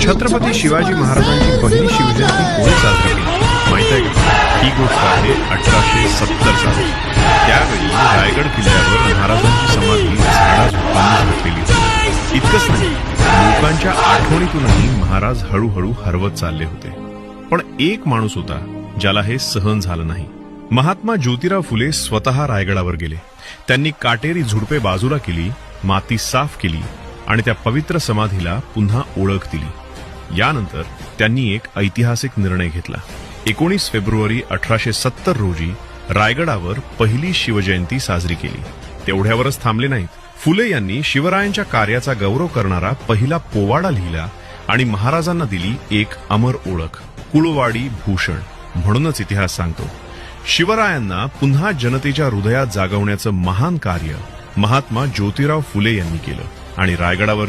छत्रपती शिवाजी महाराजांची पहिली शिवजयंती कोणी साजरी केली माहित आहे का? ही गोष्ट आहे 1870 साली. त्यावेळी रायगड किल्ल्यावर महाराजांची समाधी झाडाझुडपांनी घातलेली होती. इतकंच नाही, लोकांच्या आठवणीतूनही महाराज हळूहळू हरवत चालले होते. पण एक माणूस होता ज्याला हे सहन झालं नाही. महात्मा ज्योतिराव फुले स्वतः रायगडावर गेले. त्यांनी काटेरी झुडपे बाजूला केली, माती साफ केली आणि त्या पवित्र समाधीला पुन्हा ओळख दिली. यानंतर त्यांनी एक ऐतिहासिक निर्णय घेतला. 19 फेब्रुवारी 1870 रोजी रायगडावर पहिली शिवजयंती साजरी केली. तेवढ्यावरच थांबले नाहीत. फुले यांनी शिवरायांच्या कार्याचा गौरव करणारा पहिला पोवाडा लिहिला आणि महाराजांना दिली एक अमर ओळख, कुळवाडी भूषण. म्हणूनच इतिहास सांगतो, शिवरायांना पुन्हा जनतेच्या हृदयात जागवण्याचं महान कार्य महात्मा ज्योतिराव फुले यांनी केलं आणि रायगडावर